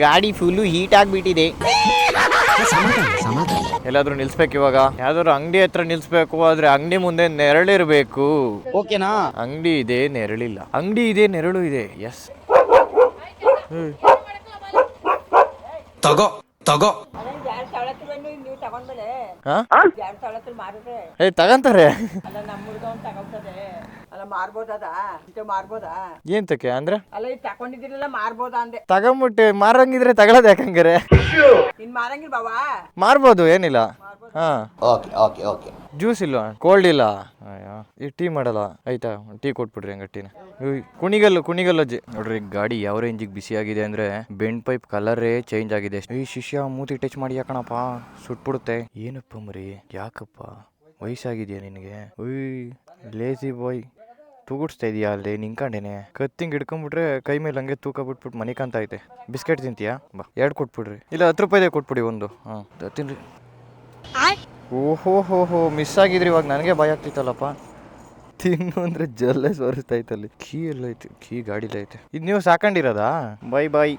ಗಾಡಿ full heat ಆಗ್ಬಿಟ್ಟಿದೆ. ಎಲ್ಲಾದ್ರೂ ನಿಲ್ಸ್ಬೇಕು ಇವಾಗ. ಯಾವ್ದಾದ್ರು ಅಂಗಡಿ ಹತ್ರ ನಿಲ್ಸ್ಬೇಕು, ಆದ್ರೆ ಅಂಗಡಿ ಮುಂದೆ ನೆರಳಿರ್ಬೇಕು. ಓಕೆನಾ? ಅಂಗಡಿ ಇದೆ, ನೆರಳಿಲ್ಲ. ಅಂಗಡಿ ಇದೆ, ನೆರಳು ಇದೆ. ಎಸ್. ತಗೋ ತಗೋ. ತಗಂತಾರೆ. ಮಾರ್ಬೋದಾ ಏನ್ ತಕ್ಕೆ ಅಂದ್ರೆ ಅಲ್ಲ ಇದು ತಕೊಂಡಿದ್ದೀರಲ್ಲ ಮಾರ್ಬೋದಾ ಅಂದೆ. ತಗೊಂಬಿಟ್ಟು ಮಾರಂಗಿದ್ರೆ ತಗೊಳದ್ ಯಾಕಂಗಾರೆ? ಇನ್ ಮಾರಂಗಿಲ್ ಬಾವಾ ಮಾರ್ಬೋದು, ಏನಿಲ್ಲ. ಹಾ, ಓಕೆ ಓಕೆ ಓಕೆ. ಜ್ಯೂಸ್ ಇಲ್ವಾ? ಕೋಲ್ಡ್ ಇಲ್ಲ. ಅಯ್ಯೋ, ಈ ಟೀ ಮಾಡಲ್ಲ. ಆಯ್ತಾ, ಟೀ ಕೊಟ್ಬಿಡ್ರಿ ಹಂಗ ಟೀನ. ಕುಣಿಗಲ್ಲಜ್ಜಿ ನೋಡ್ರಿ, ಗಾಡಿ ಯಾವ ರೇಂಜಿಗೆ ಬಿಸಿ ಆಗಿದೆ ಅಂದ್ರೆ ಬೆಂಡ್ ಪೈಪ್ ಕಲರೇ ಚೇಂಜ್ ಆಗಿದೆ. ಈ ಶಿಷ್ಯ ಮೂತಿ ಟಚ್ ಮಾಡಿ ಯಾಕಣಪ್ಪ, ಸುಟ್ಬಿಡುತ್ತೆ. ಏನಪ್ಪ ಮರಿ, ಯಾಕಪ್ಪ ವಯಸ್ಸಾಗಿದ್ಯಾ ನಿನಗೆ? ಲೇಸಿ ಬಾಯ್, ತೂಗುಡ್ಸ್ತಾ ಇದೀಯಾ ಅಲ್ಲಿ ನಿಂಕಂಡೇನೆ. ಕತ್ತಿಂಗ್ ಹಿಡ್ಕೊಂಡ್ಬಿಟ್ರೆ ಕೈ ಮೇಲೆ ಹಂಗೆ ತೂಕ ಬಿಟ್ಬಿಟ್ಟು ಮನೆ ಕಾಂತ ಐತೆ. ಬಿಸ್ಕೆಟ್ ತಿಂತೀಯಾ? ಬಾ, 2 ಕೊಟ್ಬಿಡ್ರಿ. ಇಲ್ಲ 10 ರೂಪಾಯಿದೆ ಕೊಟ್ಬಿಡಿ ಒಂದು. ಹಾಂ, ತಿನ್ರಿ. ಓಹೋ ಮಿಸ್ ಆಗಿದ್ರಿ. ಇವಾಗ ನನಗೆ ಭಯ ಆಗ್ತಿತ್ತಲ್ಲಪ್ಪ. ತಿನ್ನು ಅಂದ್ರೆ ಜಲ್ಲೆ ಸೋರಿಸ್ತಾ ಐತಲ್ಲಿ. ಕೀ ಎಲ್ಲ ಐತೆ, ಕೀ ಗಾಡಿಲೇ ಐತೆ. ಇದು ನೀವು ಸಾಕೊಂಡಿರೋದಾ? ಬಾಯ್.